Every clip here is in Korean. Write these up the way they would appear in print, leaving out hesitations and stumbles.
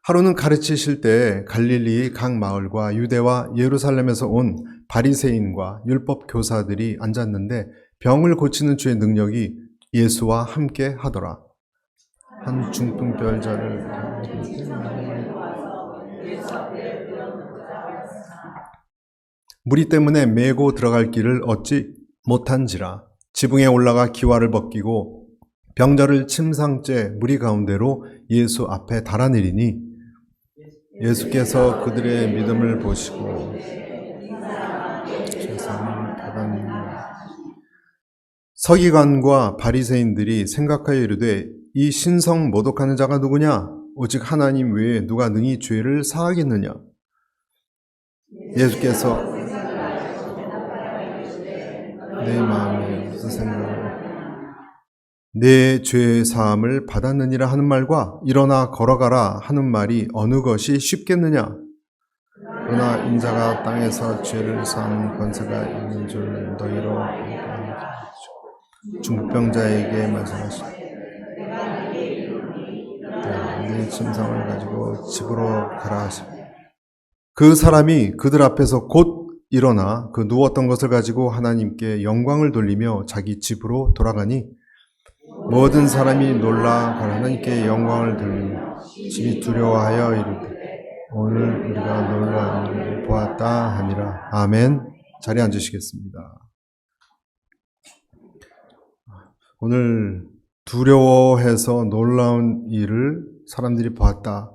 하루는 가르치실 때 갈릴리 각 마을과 유대와 예루살렘에서 온 바리새인과 율법 교사들이 앉았는데 병을 고치는 주의 능력이 예수와 함께 하더라. 한 중풍병자를 무리 때문에 메고 들어갈 길을 얻지 못한지라. 지붕에 올라가 기와를 벗기고 병자를 침상째 무리 가운데로 예수 앞에 달아내리니 예수께서 그들의 믿음을 보시고 죄사함을 받았느니. 서기관과 바리새인들이 생각하여 이르되 이 신성 모독하는 자가 누구냐? 오직 하나님 외에 누가 능히 죄를 사하겠느냐? 예수께서 내 마음에 무슨 생각을 내 죄 사함을 받았느니라 하는 말과 일어나 걸어가라 하는 말이 어느 것이 쉽겠느냐? 그러나 인자가 땅에서 죄를 사하는 권세가 있는 줄 너희로 중병자에게 말씀하시되 네 침상을 가지고 집으로 가라 하시고 그 사람이 그들 앞에서 곧 일어나 그 누웠던 것을 가지고 하나님께 영광을 돌리며 자기 집으로 돌아가니 모든 사람이 놀라 하나님께 영광을 돌리며 집이 두려워하여 이르되 오늘 우리가 놀라운 일을 보았다 하니라. 아멘. 자리에 앉으시겠습니다. 오늘 두려워해서 놀라운 일을 사람들이 보았다.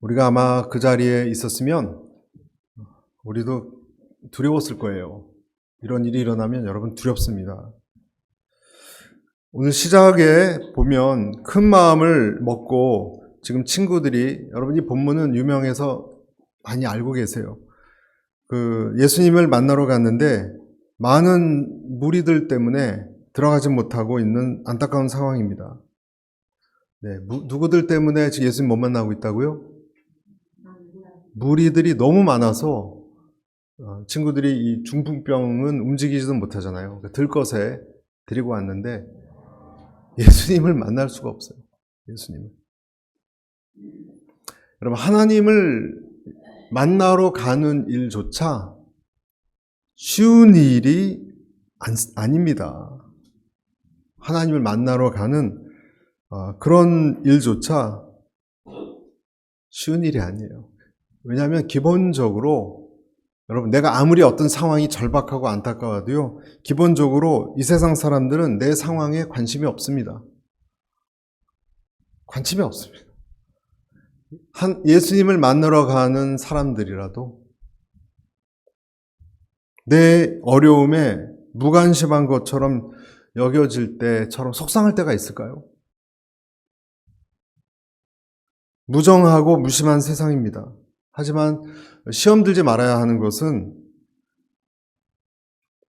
우리가 아마 그 자리에 있었으면 우리도 두려웠을 거예요. 이런 일이 일어나면 여러분 두렵습니다. 오늘 시작에 보면 큰 마음을 먹고 지금 친구들이 여러분이 본문은 유명해서 많이 알고 계세요. 예수님을 만나러 갔는데 많은 무리들 때문에 들어가지 못하고 있는 안타까운 상황입니다. 네, 누구들 때문에 지금 예수님 못 만나고 있다고요? 무리들이 너무 많아서 친구들이 이 중풍병은 움직이지도 못하잖아요. 들것에 데리고 왔는데 예수님을 만날 수가 없어요. 예수님을. 여러분, 하나님을 만나러 가는 일조차 쉬운 일이 아닙니다. 하나님을 만나러 가는 그런 일조차 쉬운 일이 아니에요. 왜냐하면 기본적으로 여러분, 내가 아무리 어떤 상황이 절박하고 안타까워도요, 기본적으로 이 세상 사람들은 내 상황에 관심이 없습니다. 관심이 없습니다. 예수님을 만나러 가는 사람들이라도 내 어려움에 무관심한 것처럼 여겨질 때처럼 속상할 때가 있을까요? 무정하고 무심한 세상입니다. 하지만 시험 들지 말아야 하는 것은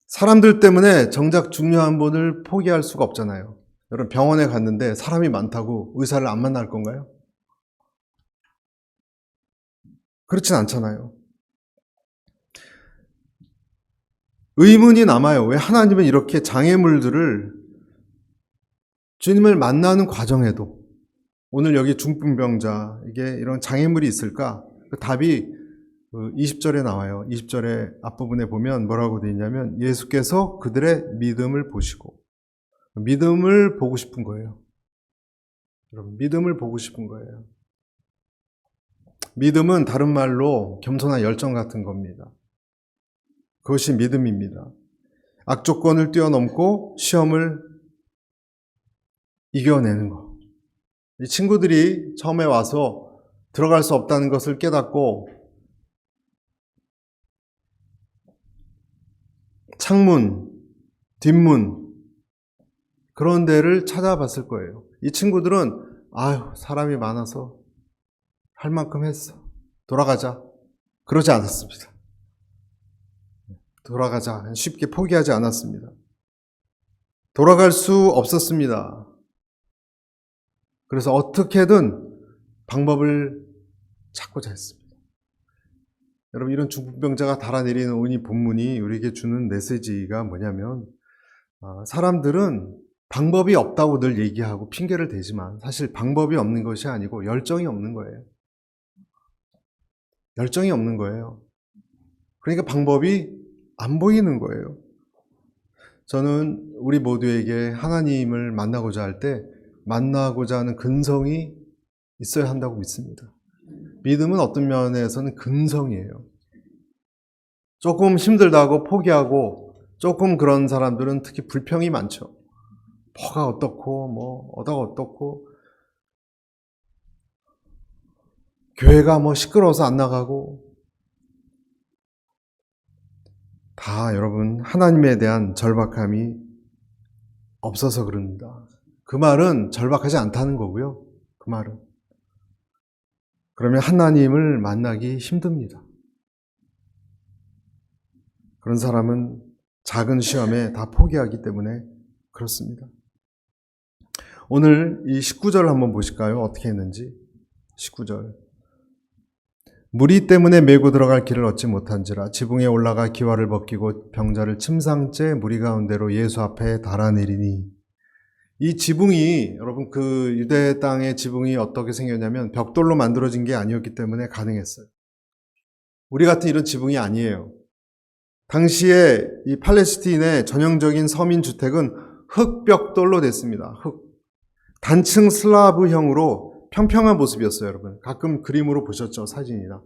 사람들 때문에 정작 중요한 분을 포기할 수가 없잖아요. 여러분 병원에 갔는데 사람이 많다고 의사를 안 만날 건가요? 그렇진 않잖아요. 의문이 남아요. 왜 하나님은 이렇게 장애물들을 주님을 만나는 과정에도 오늘 여기 중풍병자에게 이런 장애물이 있을까? 그 답이 20절에 나와요. 20절의 앞부분에 보면 뭐라고 되어 있냐면 예수께서 그들의 믿음을 보시고 믿음을 보고 싶은 거예요. 여러분, 믿음을 보고 싶은 거예요. 믿음은 다른 말로 겸손한 열정 같은 겁니다. 그것이 믿음입니다. 악조건을 뛰어넘고 시험을 이겨내는 것. 이 친구들이 처음에 와서 들어갈 수 없다는 것을 깨닫고 창문, 뒷문 그런 데를 찾아봤을 거예요. 이 친구들은 사람이 많아서 할 만큼 했어. 돌아가자. 그러지 않았습니다. 돌아가자. 쉽게 포기하지 않았습니다. 돌아갈 수 없었습니다. 그래서 어떻게든 방법을 찾고자 했습니다. 여러분, 이런 중풍병자가 달아내리는 오늘 본문이 우리에게 주는 메시지가 뭐냐면 사람들은 방법이 없다고 늘 얘기하고 핑계를 대지만 사실 방법이 없는 것이 아니고 열정이 없는 거예요. 열정이 없는 거예요. 그러니까 방법이 안 보이는 거예요. 저는 우리 모두에게 하나님을 만나고자 할 때 만나고자 하는 근성이 있어야 한다고 믿습니다. 믿음은 어떤 면에서는 근성이에요. 조금 힘들다고 포기하고 조금 그런 사람들은 특히 불평이 많죠. 뭐가 어떻고 어디가 어떻고 교회가 시끄러워서 안 나가고 다 여러분 하나님에 대한 절박함이 없어서 그럽니다. 그 말은 절박하지 않다는 거고요. 그 말은. 그러면 하나님을 만나기 힘듭니다. 그런 사람은 작은 시험에 다 포기하기 때문에 그렇습니다. 오늘 이 19절 한번 보실까요? 어떻게 했는지. 19절. 무리 때문에 메고 들어갈 길을 얻지 못한지라 지붕에 올라가 기와를 벗기고 병자를 침상째 무리 가운데로 예수 앞에 달아내리니. 이 지붕이 여러분 그 유대 땅의 지붕이 어떻게 생겼냐면 벽돌로 만들어진 게 아니었기 때문에 가능했어요. 우리 같은 이런 지붕이 아니에요. 당시에 이 팔레스틴의 전형적인 서민 주택은 흙벽돌로 됐습니다. 흙. 단층 슬라브형으로 평평한 모습이었어요, 여러분. 가끔 그림으로 보셨죠, 사진이나.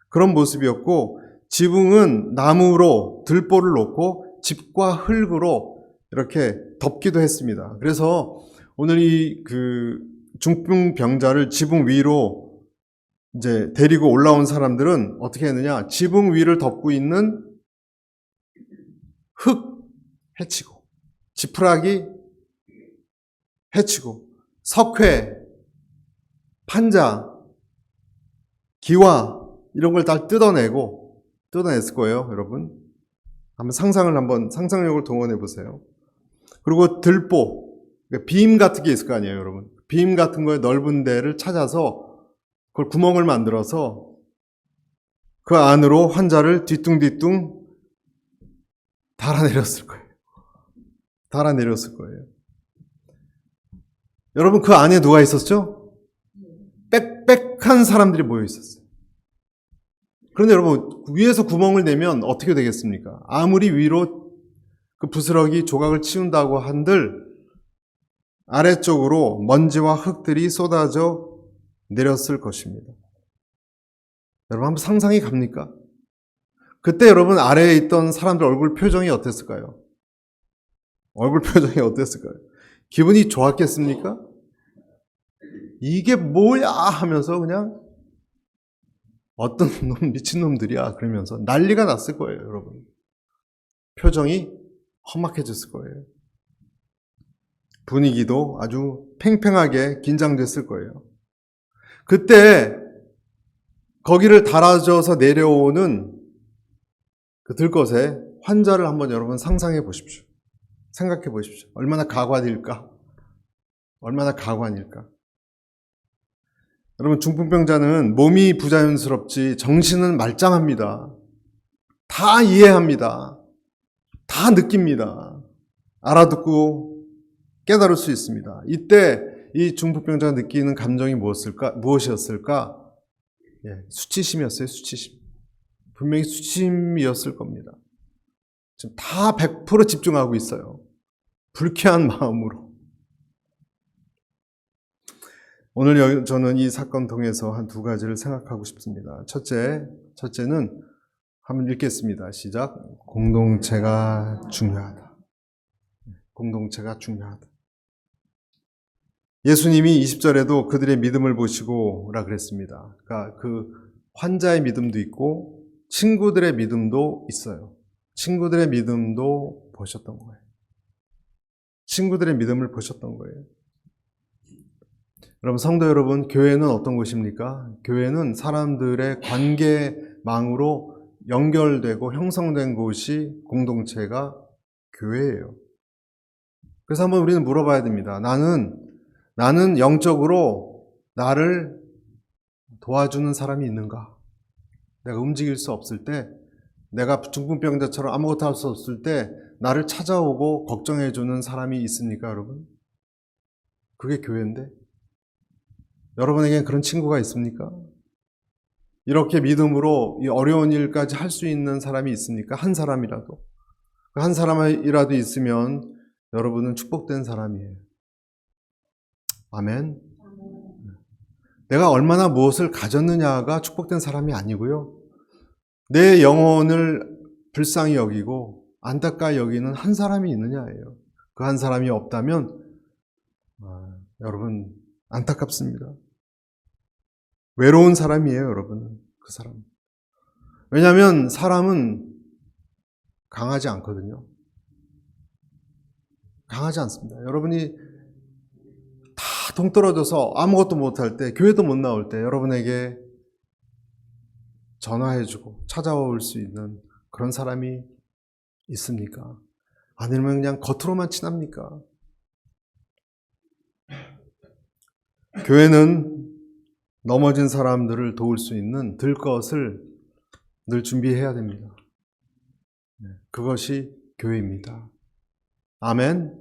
그런 모습이었고, 지붕은 나무로 들보를 놓고 집과 흙으로 이렇게 덮기도 했습니다. 그래서 오늘 이 중풍병자를 지붕 위로 이제 데리고 올라온 사람들은 어떻게 했느냐? 지붕 위를 덮고 있는 흙 해치고, 지푸라기 해치고, 석회, 판자, 기와 이런 걸 다 뜯어냈을 거예요, 여러분. 한번 상상력을 동원해 보세요. 그리고 들보, 빔 같은 게 있을 거 아니에요, 여러분. 빔 같은 거에 넓은 데를 찾아서 그걸 구멍을 만들어서 그 안으로 환자를 뒤뚱뒤뚱 달아내렸을 거예요. 여러분, 그 안에 누가 있었죠? 빽빽한 사람들이 모여 있었어요. 그런데 여러분, 위에서 구멍을 내면 어떻게 되겠습니까? 아무리 위로 그 부스러기 조각을 치운다고 한들 아래쪽으로 먼지와 흙들이 쏟아져 내렸을 것입니다. 여러분, 한번 상상이 갑니까? 그때 여러분 아래에 있던 사람들 얼굴 표정이 어땠을까요? 기분이 좋았겠습니까? 이게 뭐야 하면서 그냥 어떤 미친놈들이야 그러면서 난리가 났을 거예요, 여러분. 표정이 험악해졌을 거예요. 분위기도 아주 팽팽하게 긴장됐을 거예요. 그때 거기를 달아져서 내려오는 그 들것에 환자를 한번 여러분 상상해 보십시오. 생각해 보십시오. 얼마나 가관일까? 여러분, 중풍병자는 몸이 부자연스럽지 정신은 말짱합니다. 다 이해합니다. 다 느낍니다. 알아듣고 깨달을 수 있습니다. 이때 이 중풍병자가 느끼는 감정이 무엇이었을까? 수치심이었어요, 수치심. 분명히 수치심이었을 겁니다. 지금 다 100% 집중하고 있어요. 불쾌한 마음으로. 오늘 저는 이 사건 통해서 한 두 가지를 생각하고 싶습니다. 첫째는 한번 읽겠습니다. 시작. 공동체가 중요하다. 공동체가 중요하다. 예수님이 20절에도 그들의 믿음을 보시고라 그랬습니다. 그러니까 그 환자의 믿음도 있고 친구들의 믿음도 있어요. 친구들의 믿음도 보셨던 거예요. 친구들의 믿음을 보셨던 거예요. 여러분, 성도 여러분, 교회는 어떤 곳입니까? 교회는 사람들의 관계망으로 연결되고 형성된 곳이 공동체가 교회예요. 그래서 한번 우리는 물어봐야 됩니다. 나는 영적으로 나를 도와주는 사람이 있는가? 내가 움직일 수 없을 때, 내가 중풍병자처럼 아무것도 할 수 없을 때 나를 찾아오고 걱정해주는 사람이 있습니까, 여러분? 그게 교회인데? 여러분에게 그런 친구가 있습니까? 이렇게 믿음으로 이 어려운 일까지 할 수 있는 사람이 있습니까? 한 사람이라도. 한 사람이라도 있으면 여러분은 축복된 사람이에요. 아멘. 내가 얼마나 무엇을 가졌느냐가 축복된 사람이 아니고요. 내 영혼을 불쌍히 여기고 안타까이 여기는 한 사람이 있느냐예요. 그 한 사람이 없다면 여러분 안타깝습니다. 외로운 사람이에요, 여러분은. 그 사람. 왜냐하면 사람은 강하지 않거든요. 강하지 않습니다. 여러분이 다 동떨어져서 아무것도 못할 때, 교회도 못 나올 때 여러분에게 전화해주고 찾아올 수 있는 그런 사람이 있습니까? 아니면 그냥 겉으로만 친합니까? 교회는 넘어진 사람들을 도울 수 있는 들 것을 늘 준비해야 됩니다. 그것이 교회입니다. 아멘.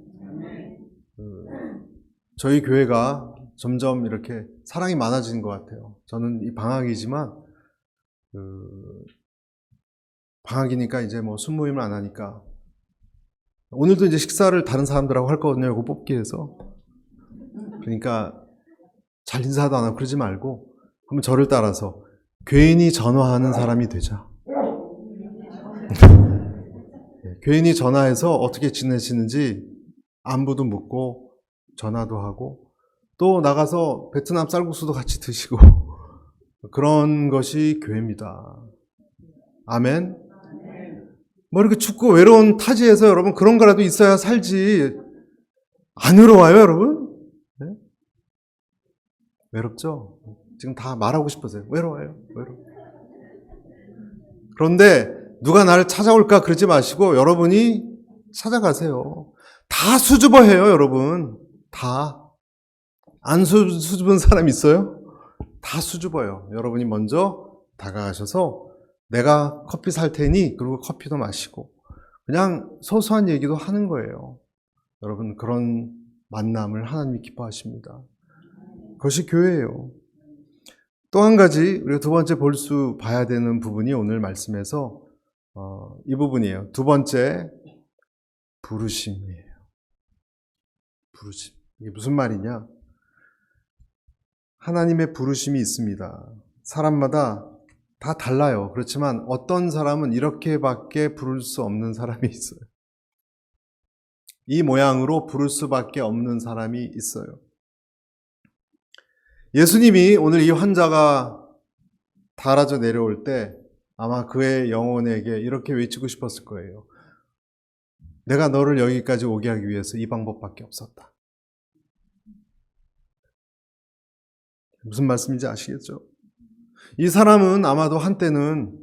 저희 교회가 점점 이렇게 사랑이 많아지는 것 같아요. 저는 이 방학이지만 방학이니까 이제 뭐 순모임을 안 하니까 오늘도 이제 식사를 다른 사람들하고 할 거거든요. 이거 뽑기 해서. 그러니까 잘 인사도 안 하고 그러지 말고 한번 저를 따라서 괜히 전화하는 사람이 되자. 괜히 전화해서 어떻게 지내시는지 안부도 묻고 전화도 하고 또 나가서 베트남 쌀국수도 같이 드시고 그런 것이 교회입니다. 아멘. 뭐 이렇게 춥고 외로운 타지에서 여러분 그런 거라도 있어야 살지. 안 외로워요, 여러분? 네? 외롭죠? 지금 다 말하고 싶어서요. 외로워요. 그런데 누가 나를 찾아올까 그러지 마시고 여러분이 찾아가세요. 다 수줍어해요, 여러분. 다. 안 수줍은 사람 있어요? 다 수줍어요. 여러분이 먼저 다가가셔서 내가 커피 살 테니 그리고 커피도 마시고 그냥 소소한 얘기도 하는 거예요. 여러분 그런 만남을 하나님이 기뻐하십니다. 그것이 교회예요. 또 한 가지 우리가 두 번째 봐야 되는 부분이 오늘 말씀에서 이 부분이에요. 두 번째 부르심이에요. 부르심. 이게 무슨 말이냐? 하나님의 부르심이 있습니다. 사람마다 다 달라요. 그렇지만 어떤 사람은 이렇게밖에 부를 수 없는 사람이 있어요. 이 모양으로 부를 수밖에 없는 사람이 있어요. 예수님이 오늘 이 환자가 달아져 내려올 때 아마 그의 영혼에게 이렇게 외치고 싶었을 거예요. 내가 너를 여기까지 오게 하기 위해서 이 방법밖에 없었다. 무슨 말씀인지 아시겠죠? 이 사람은 아마도 한때는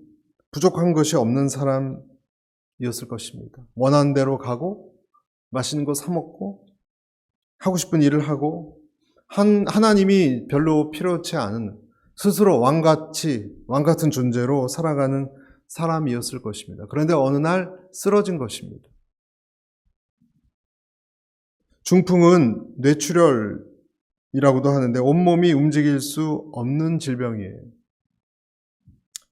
부족한 것이 없는 사람이었을 것입니다. 원하는 대로 가고 맛있는 거 사 먹고 하고 싶은 일을 하고 하나님이 별로 필요치 않은 스스로 왕 같은 존재로 살아가는 사람이었을 것입니다. 그런데 어느 날 쓰러진 것입니다. 중풍은 뇌출혈이라고도 하는데 온몸이 움직일 수 없는 질병이에요.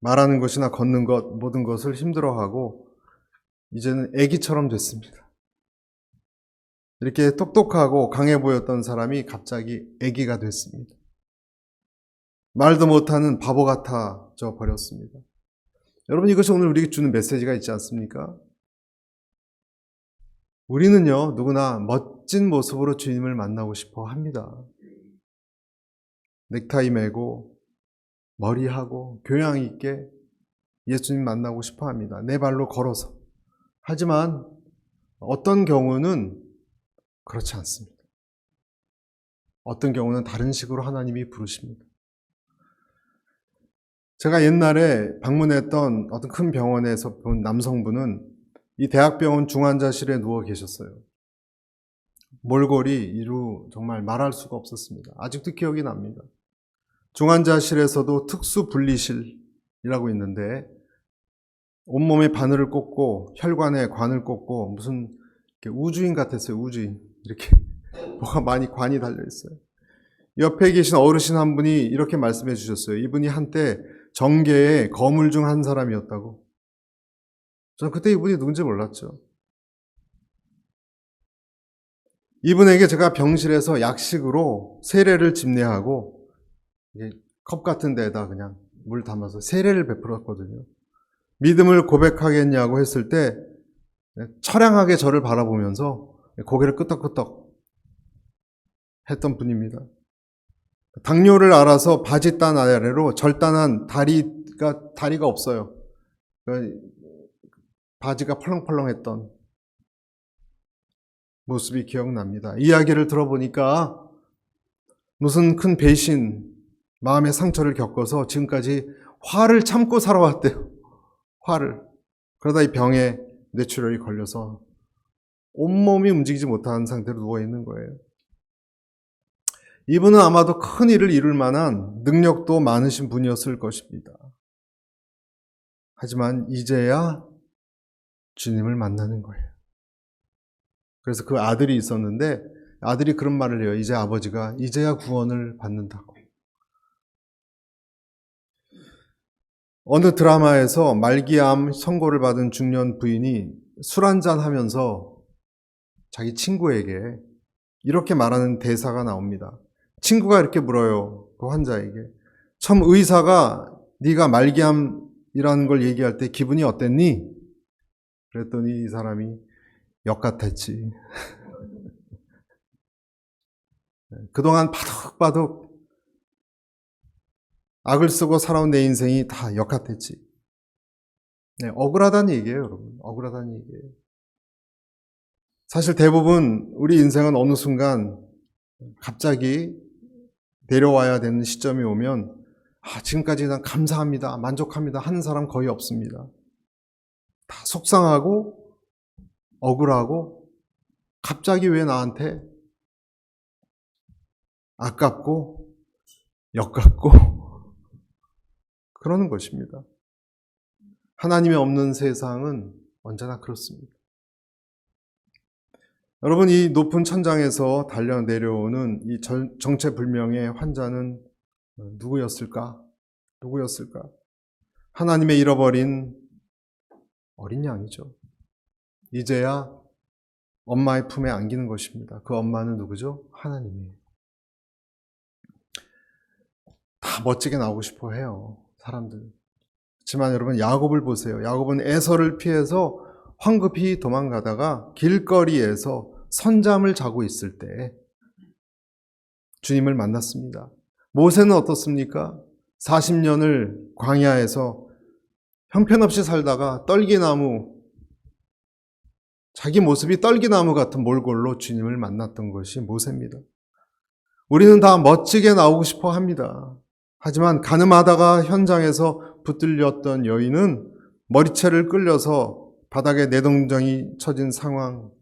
말하는 것이나 걷는 것 모든 것을 힘들어하고 이제는 아기처럼 됐습니다. 이렇게 똑똑하고 강해 보였던 사람이 갑자기 아기가 됐습니다. 말도 못하는 바보 같아져 버렸습니다. 여러분 이것이 오늘 우리에게 주는 메시지가 있지 않습니까? 우리는요 누구나 멋진 모습으로 주님을 만나고 싶어 합니다. 넥타이 매고 머리하고 교양 있게 예수님 만나고 싶어 합니다. 내 발로 걸어서. 하지만 어떤 경우는 그렇지 않습니다. 어떤 경우는 다른 식으로 하나님이 부르십니다. 제가 옛날에 방문했던 어떤 큰 병원에서 본 남성분은 이 대학병원 중환자실에 누워 계셨어요. 몰골이 이루 정말 말할 수가 없었습니다. 아직도 기억이 납니다. 중환자실에서도 특수분리실이라고 있는데 온몸에 바늘을 꽂고 혈관에 관을 꽂고 무슨 우주인 같았어요. 우주인. 이렇게 뭐가 많이 관이 달려있어요. 옆에 계신 어르신 한 분이 이렇게 말씀해 주셨어요. 이분이 한때 정계의 거물 중 한 사람이었다고. 저는 그때 이분이 누군지 몰랐죠. 이분에게 제가 병실에서 약식으로 세례를 집례하고 컵 같은 데에다 그냥 물 담아서 세례를 베풀었거든요. 믿음을 고백하겠냐고 했을 때 처량하게 저를 바라보면서 고개를 끄덕끄덕 했던 분입니다. 당뇨를 알아서 바지단 아래로 절단한 다리가 없어요. 바지가 펄렁펄렁했던 모습이 기억납니다. 이야기를 들어보니까 무슨 큰 배신, 마음의 상처를 겪어서 지금까지 화를 참고 살아왔대요. 화를. 그러다 이 병에 뇌출혈이 걸려서 온몸이 움직이지 못하는 상태로 누워있는 거예요. 이분은 아마도 큰 일을 이룰 만한 능력도 많으신 분이었을 것입니다. 하지만 이제야 주님을 만나는 거예요. 그래서 그 아들이 있었는데 아들이 그런 말을 해요. 이제 아버지가 이제야 구원을 받는다고. 어느 드라마에서 말기암 선고를 받은 중년 부인이 술 한잔 하면서 자기 친구에게 이렇게 말하는 대사가 나옵니다. 친구가 이렇게 물어요. 그 환자에게. 처음 의사가 네가 말기암이라는 걸 얘기할 때 기분이 어땠니? 그랬더니 이 사람이 역 같았지. 그동안 바득바득 악을 쓰고 살아온 내 인생이 다 역 같았지. 네, 억울하다는 얘기예요, 여러분. 억울하다는 얘기예요. 사실 대부분 우리 인생은 어느 순간 갑자기 내려와야 되는 시점이 오면 지금까지 난 감사합니다, 만족합니다 하는 사람 거의 없습니다. 다 속상하고 억울하고 갑자기 왜 나한테 아깝고 역같고 그러는 것입니다. 하나님이 없는 세상은 언제나 그렇습니다. 여러분, 이 높은 천장에서 달려 내려오는 이 정체불명의 환자는 누구였을까? 누구였을까? 하나님의 잃어버린 어린 양이죠. 이제야 엄마의 품에 안기는 것입니다. 그 엄마는 누구죠? 하나님이에요. 다 멋지게 나오고 싶어 해요, 사람들. 그렇지만 여러분, 야곱을 보세요. 야곱은 에서를 피해서 황급히 도망가다가 길거리에서 선잠을 자고 있을 때 주님을 만났습니다. 모세는 어떻습니까? 40년을 광야에서 형편없이 살다가 떨기나무, 자기 모습이 떨기나무 같은 몰골로 주님을 만났던 것이 모세입니다. 우리는 다 멋지게 나오고 싶어 합니다. 하지만 가늠하다가 현장에서 붙들렸던 여인은 머리채를 끌려서 바닥에 내동정이 쳐진 상황,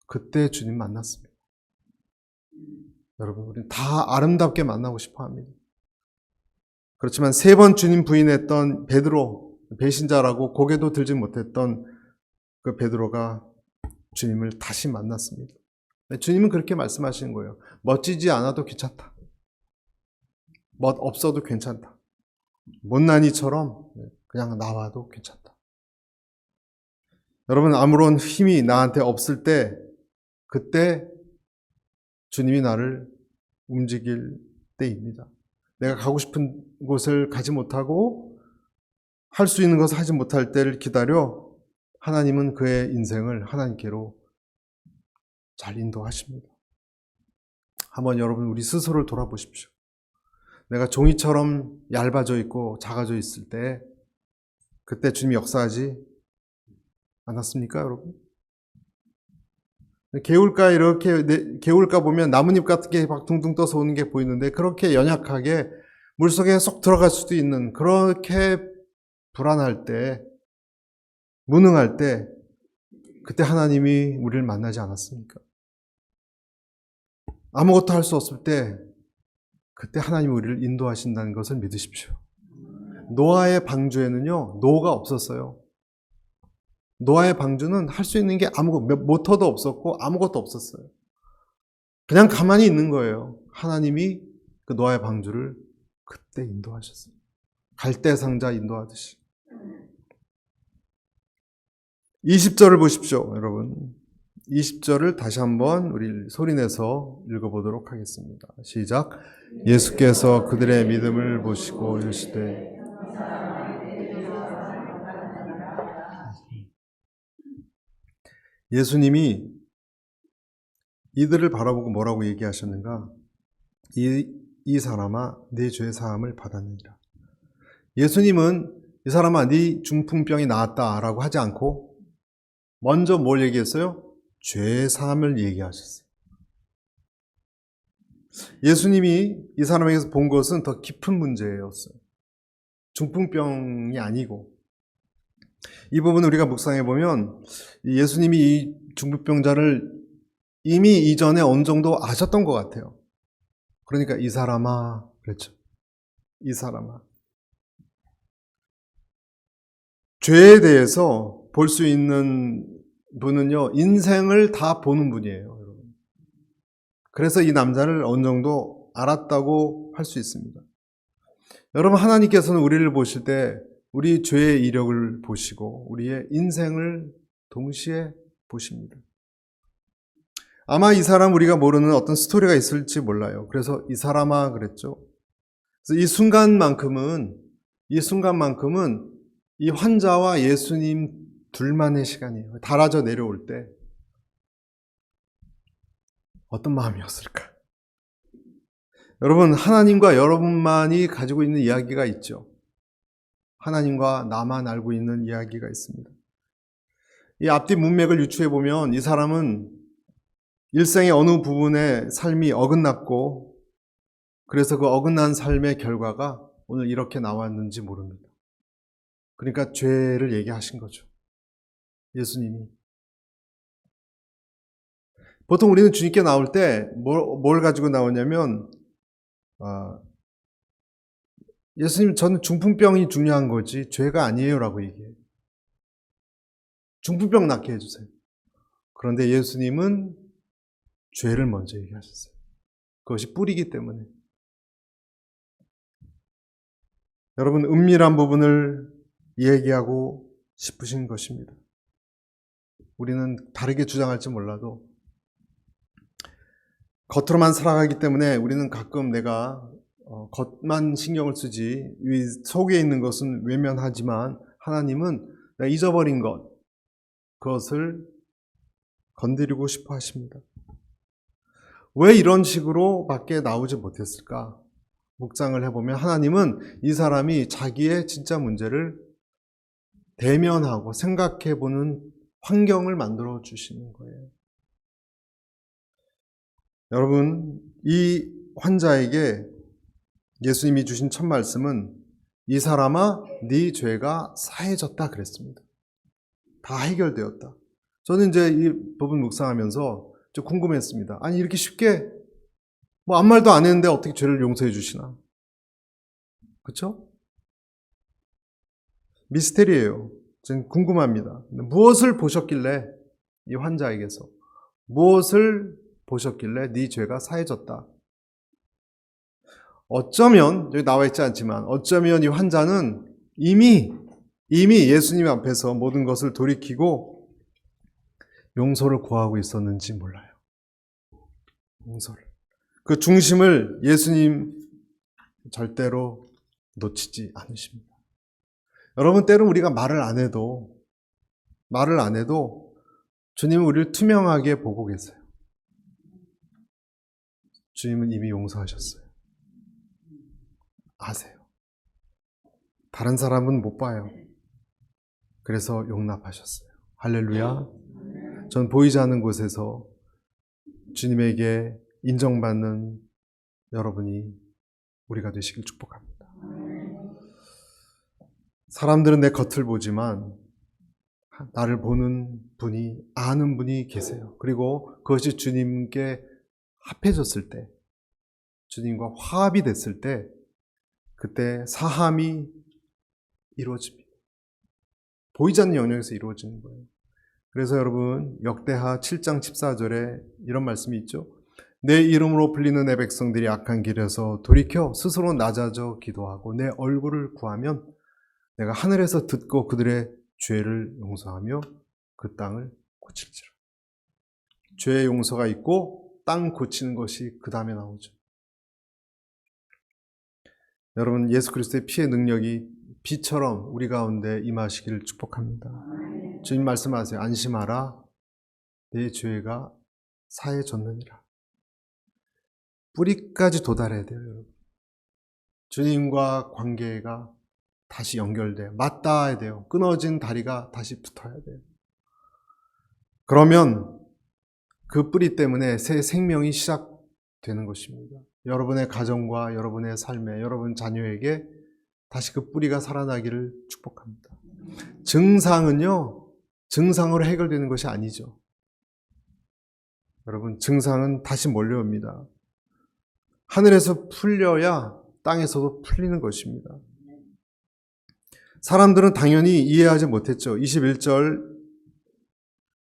그때 주님 만났습니다. 여러분, 우리는 다 아름답게 만나고 싶어 합니다. 그렇지만 3번 주님 부인했던 베드로, 배신자라고 고개도 들지 못했던 그 베드로가 주님을 다시 만났습니다. 주님은 그렇게 말씀하시는 거예요. 멋지지 않아도 괜찮다. 멋 없어도 괜찮다. 못난이처럼 그냥 나와도 괜찮다. 여러분, 아무런 힘이 나한테 없을 때, 그때 주님이 나를 움직일 때입니다. 내가 가고 싶은 곳을 가지 못하고 할 수 있는 것을 하지 못할 때를 기다려 하나님은 그의 인생을 하나님께로 잘 인도하십니다. 한번 여러분, 우리 스스로를 돌아보십시오. 내가 종이처럼 얇아져 있고 작아져 있을 때 그때 주님이 역사하지 않았습니까, 여러분? 개울가에 이렇게 개울가 보면 나뭇잎 같은 게 막 둥둥 떠서 오는 게 보이는데 그렇게 연약하게 물속에 쏙 들어갈 수도 있는, 그렇게 불안할 때, 무능할 때, 그때 하나님이 우리를 만나지 않았습니까? 아무것도 할 수 없을 때 그때 하나님이 우리를 인도하신다는 것을 믿으십시오. 노아의 방주에는요, 노가 없었어요. 노아의 방주는 할 수 있는 게 모터도 없었고 아무것도 없었어요. 그냥 가만히 있는 거예요. 하나님이 그 노아의 방주를 그때 인도하셨어요. 갈대 상자 인도하듯이. 20절을 보십시오, 여러분. 20절을 다시 한번 우리 소리내서 읽어보도록 하겠습니다. 시작. 예수께서 그들의 믿음을 보시고 이르시되 예수님이 이들을 바라보고 뭐라고 얘기하셨는가? 이 사람아, 네 죄 사함을 받았느니라. 예수님은 이 사람아, 네 중풍병이 나았다라고 하지 않고 먼저 뭘 얘기했어요? 죄 사함을 얘기하셨어요. 예수님이 이 사람에게서 본 것은 더 깊은 문제였어요. 중풍병이 아니고. 이 부분 우리가 묵상해 보면 예수님이 이 중풍병자를 이미 이전에 어느 정도 아셨던 것 같아요. 그러니까 이 사람아 그랬죠. 이 사람아. 죄에 대해서 볼 수 있는 분은요, 인생을 다 보는 분이에요, 여러분. 그래서 이 남자를 어느 정도 알았다고 할 수 있습니다. 여러분, 하나님께서는 우리를 보실 때 우리 죄의 이력을 보시고 우리의 인생을 동시에 보십니다. 아마 이 사람 우리가 모르는 어떤 스토리가 있을지 몰라요. 그래서 이 사람아 그랬죠. 그래서 이 순간만큼은 이 환자와 예수님 둘만의 시간이에요. 달아져 내려올 때 어떤 마음이었을까? 여러분, 하나님과 여러분만이 가지고 있는 이야기가 있죠. 하나님과 나만 알고 있는 이야기가 있습니다. 이 앞뒤 문맥을 유추해 보면 이 사람은 일생의 어느 부분에 삶이 어긋났고 그래서 그 어긋난 삶의 결과가 오늘 이렇게 나왔는지 모릅니다. 그러니까 죄를 얘기하신 거죠. 예수님이. 보통 우리는 주님께 나올 때 뭘 가지고 나오냐면 예수님, 저는 중풍병이 중요한 거지 죄가 아니에요 라고 얘기해요. 중풍병 낫게 해주세요. 그런데 예수님은 죄를 먼저 얘기하셨어요. 그것이 뿌리기 때문에. 여러분, 은밀한 부분을 얘기하고 싶으신 것입니다. 우리는 다르게 주장할지 몰라도 겉으로만 살아가기 때문에 우리는 가끔 내가 겉만 신경을 쓰지 속에 있는 것은 외면하지만 하나님은 내가 잊어버린 그것을 건드리고 싶어 하십니다. 왜 이런 식으로 밖에 나오지 못했을까? 묵상을 해보면 하나님은 이 사람이 자기의 진짜 문제를 대면하고 생각해보는 환경을 만들어 주시는 거예요. 여러분, 이 환자에게 예수님이 주신 첫 말씀은 이 사람아, 네 죄가 사해졌다 그랬습니다. 다 해결되었다. 저는 이제 이 부분 묵상하면서 좀 궁금했습니다. 아니, 이렇게 쉽게 아무 말도 안 했는데 어떻게 죄를 용서해 주시나? 그렇죠? 미스테리예요. 저는 궁금합니다. 무엇을 보셨길래 이 환자에게서 무엇을 보셨길래 네 죄가 사해졌다. 어쩌면 여기 나와 있지 않지만 어쩌면 이 환자는 이미 예수님 앞에서 모든 것을 돌이키고 용서를 구하고 있었는지 몰라요. 용서를. 그 중심을 예수님 절대로 놓치지 않으십니다. 여러분, 때로 우리가 말을 안 해도 주님은 우리를 투명하게 보고 계세요. 주님은 이미 용서하셨어요. 아세요. 다른 사람은 못 봐요. 그래서 용납하셨어요. 할렐루야. 전 보이지 않는 곳에서 주님에게 인정받는 여러분이 우리가 되시길 축복합니다. 사람들은 내 겉을 보지만 나를 보는 분이, 아는 분이 계세요. 그리고 그것이 주님께 합해졌을 때, 주님과 화합이 됐을 때 그때 사함이 이루어집니다. 보이지 않는 영역에서 이루어지는 거예요. 그래서 여러분, 역대하 7장 14절에 이런 말씀이 있죠. 내 이름으로 불리는 내 백성들이 악한 길에서 돌이켜 스스로 낮아져 기도하고 내 얼굴을 구하면 내가 하늘에서 듣고 그들의 죄를 용서하며 그 땅을 고칠지라. 죄의 용서가 있고 땅 고치는 것이 그 다음에 나오죠. 여러분, 예수 그리스도의 피의 능력이 비처럼 우리 가운데 임하시기를 축복합니다. 주님 말씀하세요. 안심하라. 내 죄가 사해졌느니라. 뿌리까지 도달해야 돼요, 여러분. 주님과 관계가 다시 연결돼요. 맞닿아야 돼요. 끊어진 다리가 다시 붙어야 돼요. 그러면 그 뿌리 때문에 새 생명이 시작되는 것입니다. 여러분의 가정과 여러분의 삶에, 여러분 자녀에게 다시 그 뿌리가 살아나기를 축복합니다. 증상은요, 증상으로 해결되는 것이 아니죠. 여러분, 증상은 다시 몰려옵니다. 하늘에서 풀려야 땅에서도 풀리는 것입니다. 사람들은 당연히 이해하지 못했죠. 21절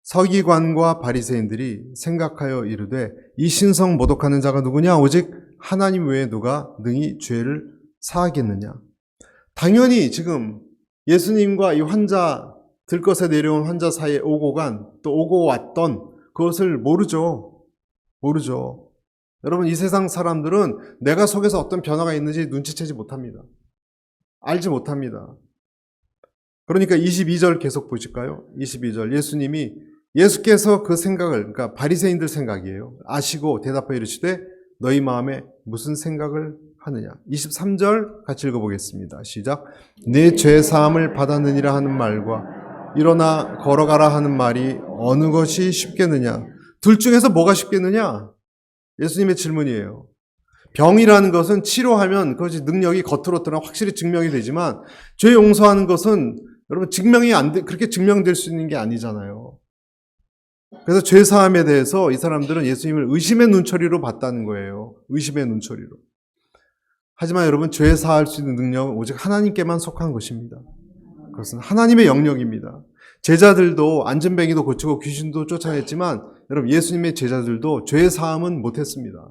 서기관과 바리새인들이 생각하여 이르되 이 신성 모독하는 자가 누구냐? 오직 하나님 외에 누가 능히 죄를 사하겠느냐? 당연히 지금 예수님과 이 환자, 들것에 내려온 환자 사이에 오고 간, 또 오고 왔던 그것을 모르죠. 여러분, 이 세상 사람들은 내가 속에서 어떤 변화가 있는지 눈치채지 못합니다. 알지 못합니다. 그러니까 22절 계속 보실까요? 22절 예수께서 그 생각을, 그러니까 바리새인들 생각이에요. 아시고 대답하여 이르시되 너희 마음에 무슨 생각을 하느냐. 23절 같이 읽어보겠습니다. 시작. 내 죄 사함을 받았느니라 하는 말과 일어나 걸어가라 하는 말이 어느 것이 쉽겠느냐. 둘 중에서 뭐가 쉽겠느냐? 예수님의 질문이에요. 병이라는 것은 치료하면 그것이 능력이 겉으로 드러나 확실히 증명이 되지만 죄 용서하는 것은 여러분 그렇게 증명될 수 있는 게 아니잖아요. 그래서 죄 사함에 대해서 이 사람들은 예수님을 의심의 눈초리로 봤다는 거예요. 의심의 눈초리로. 하지만 여러분, 죄 사할 수 있는 능력은 오직 하나님께만 속한 것입니다. 그것은 하나님의 영역입니다. 제자들도 안전뱅이도 고치고 귀신도 쫓아냈지만 여러분, 예수님의 제자들도 죄 사함은 못했습니다.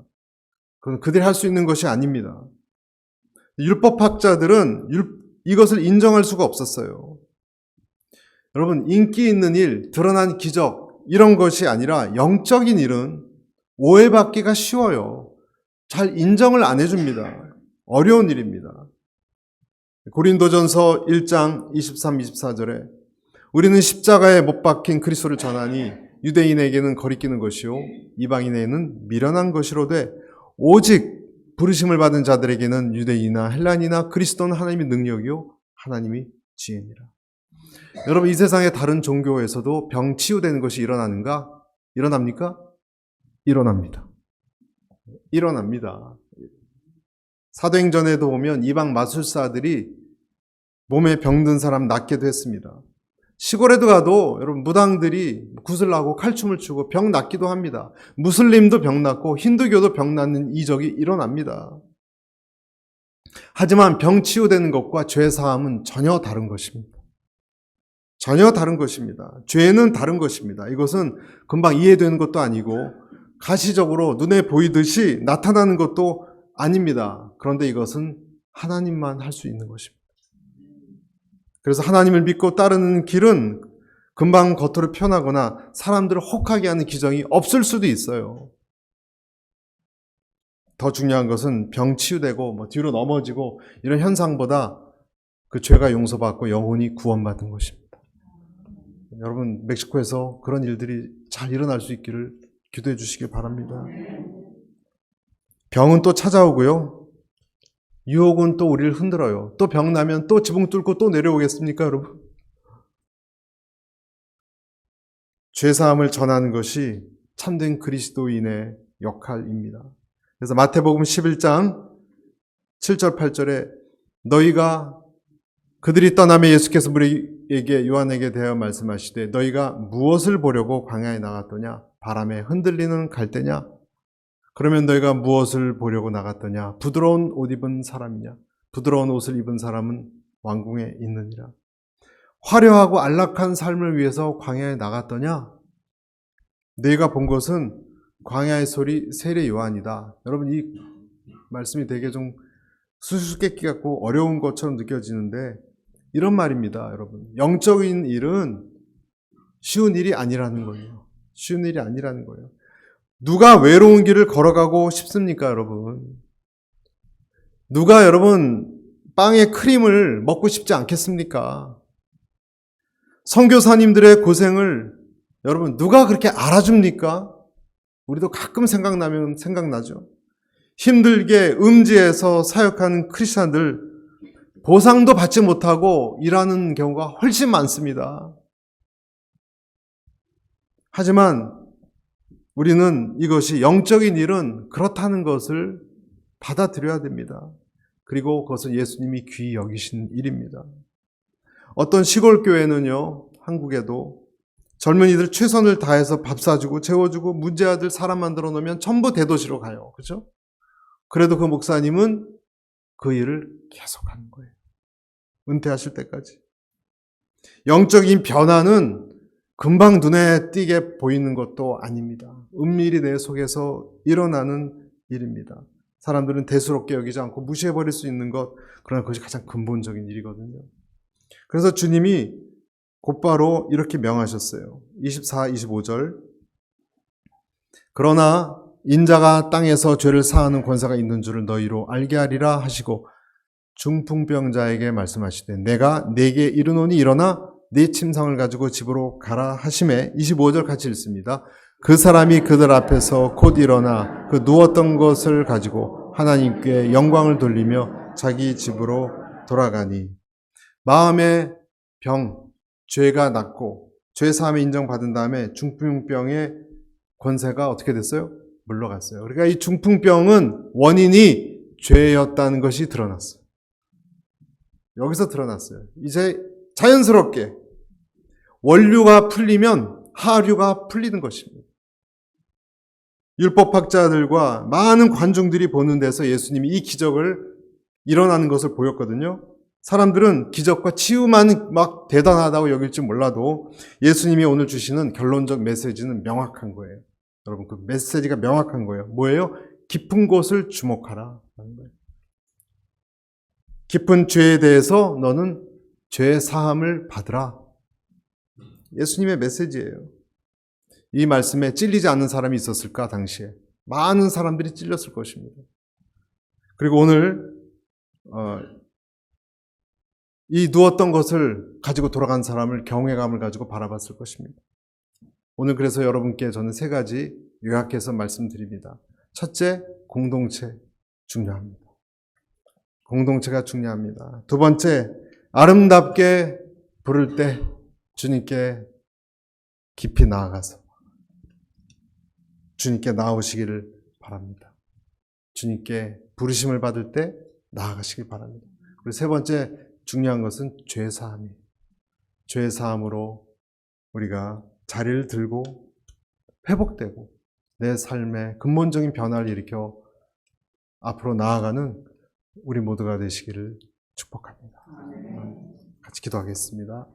그건 그들이 할 수 있는 것이 아닙니다. 율법학자들은 이것을 인정할 수가 없었어요. 여러분, 인기 있는 일, 드러난 기적 이런 것이 아니라 영적인 일은 오해받기가 쉬워요. 잘 인정을 안 해줍니다. 어려운 일입니다. 고린도전서 1장 23, 24절에 우리는 십자가에 못 박힌 그리스도를 전하니 유대인에게는 거리끼는 것이요 이방인에게는 미련한 것이로되 오직 부르심을 받은 자들에게는 유대인이나 헬란이나 그리스도는 하나님의 능력이요 하나님이 지혜니라. 여러분, 이 세상의 다른 종교에서도 병 치유되는 것이 일어나는가? 일어납니까? 일어납니다. 사도행전에도 보면 이방 마술사들이 몸에 병든 사람 낫게도 했습니다. 시골에도 가도 여러분 무당들이 구슬나고 칼춤을 추고 병 낫기도 합니다. 무슬림도 병 낫고 힌두교도 병 낫는 이적이 일어납니다. 하지만 병 치유되는 것과 죄 사함은 전혀 다른 것입니다. 전혀 다른 것입니다. 죄는 다른 것입니다. 이것은 금방 이해되는 것도 아니고 가시적으로 눈에 보이듯이 나타나는 것도 아닙니다. 그런데 이것은 하나님만 할 수 있는 것입니다. 그래서 하나님을 믿고 따르는 길은 금방 겉으로 표현하거나 사람들을 혹하게 하는 기적이 없을 수도 있어요. 더 중요한 것은 병 치유되고 뒤로 넘어지고 이런 현상보다 그 죄가 용서받고 영혼이 구원받은 것입니다. 여러분, 멕시코에서 그런 일들이 잘 일어날 수 있기를 기도해 주시길 바랍니다. 병은 또 찾아오고요. 유혹은 또 우리를 흔들어요. 또 병 나면 또 지붕 뚫고 또 내려오겠습니까, 여러분? 죄사함을 전하는 것이 참된 그리스도인의 역할입니다. 그래서 마태복음 11장 7절 8절에 너희가 그들이 떠나며 예수께서 우리에게 요한에게 대하여 말씀하시되 너희가 무엇을 보려고 광야에 나갔더냐? 바람에 흔들리는 갈대냐? 그러면 너희가 무엇을 보려고 나갔더냐? 부드러운 옷 입은 사람이냐? 부드러운 옷을 입은 사람은 왕궁에 있느니라. 화려하고 안락한 삶을 위해서 광야에 나갔더냐? 너희가 본 것은 광야의 소리 세례 요한이다. 여러분 이 말씀이 되게 좀 수수께끼 같고 어려운 것처럼 느껴지는데 이런 말입니다. 여러분 영적인 일은 쉬운 일이 아니라는 거예요. 쉬운 일이 아니라는 거예요. 누가 외로운 길을 걸어가고 싶습니까, 여러분? 누가 여러분 빵에 크림을 먹고 싶지 않겠습니까? 선교사님들의 고생을 여러분 누가 그렇게 알아줍니까? 우리도 가끔 생각나면 생각나죠. 힘들게 음지에서 사역하는 크리스찬들 보상도 받지 못하고 일하는 경우가 훨씬 많습니다. 하지만 우리는 이것이 영적인 일은 그렇다는 것을 받아들여야 됩니다. 그리고 그것은 예수님이 귀히 여기신 일입니다. 어떤 시골 교회는요, 한국에도 젊은이들 최선을 다해서 밥 사주고 재워주고 문제아들 사람 만들어 놓으면 전부 대도시로 가요. 그렇죠? 그래도 그 목사님은 그 일을 계속하는 거예요. 은퇴하실 때까지. 영적인 변화는 금방 눈에 띄게 보이는 것도 아닙니다. 은밀히 내 속에서 일어나는 일입니다. 사람들은 대수롭게 여기지 않고 무시해버릴 수 있는 것, 그러나 그것이 가장 근본적인 일이거든요. 그래서 주님이 곧바로 이렇게 명하셨어요. 24, 25절. 그러나 인자가 땅에서 죄를 사하는 권세가 있는 줄을 너희로 알게 하리라 하시고 중풍병자에게 말씀하시되 내가 네게 이르노니 일어나 네 침상을 가지고 집으로 가라 하심에 25절 같이 읽습니다. 그 사람이 그들 앞에서 곧 일어나 그 누웠던 것을 가지고 하나님께 영광을 돌리며 자기 집으로 돌아가니 마음의 병, 죄가 낫고 죄 사함을 인정받은 다음에 중풍병의 권세가 어떻게 됐어요? 물러갔어요. 그러니까 이 중풍병은 원인이 죄였다는 것이 드러났어요. 여기서 드러났어요. 이제 자연스럽게 원류가 풀리면 하류가 풀리는 것입니다. 율법학자들과 많은 관중들이 보는 데서 예수님이 이 기적을 일어나는 것을 보였거든요. 사람들은 기적과 치유만 막 대단하다고 여길지 몰라도 예수님이 오늘 주시는 결론적 메시지는 명확한 거예요. 여러분 그 메시지가 명확한 거예요. 뭐예요? 깊은 곳을 주목하라. 깊은 죄에 대해서 너는 죄 사함을 받으라. 예수님의 메시지예요. 이 말씀에 찔리지 않는 사람이 있었을까 당시에? 많은 사람들이 찔렸을 것입니다. 그리고 오늘 이 누웠던 것을 가지고 돌아간 사람을 경외감을 가지고 바라봤을 것입니다. 오늘 그래서 여러분께 저는 세 가지 요약해서 말씀드립니다. 첫째, 공동체 중요합니다. 공동체가 중요합니다. 두 번째, 아름답게 부를 때 주님께 깊이 나아가서 주님께 나오시기를 바랍니다. 주님께 부르심을 받을 때 나아가시길 바랍니다. 그리고 세 번째 중요한 것은 죄사함이에요. 죄사함으로 우리가 자리를 들고 회복되고 내 삶에 근본적인 변화를 일으켜 앞으로 나아가는 우리 모두가 되시기를 축복합니다. 같이 기도하겠습니다.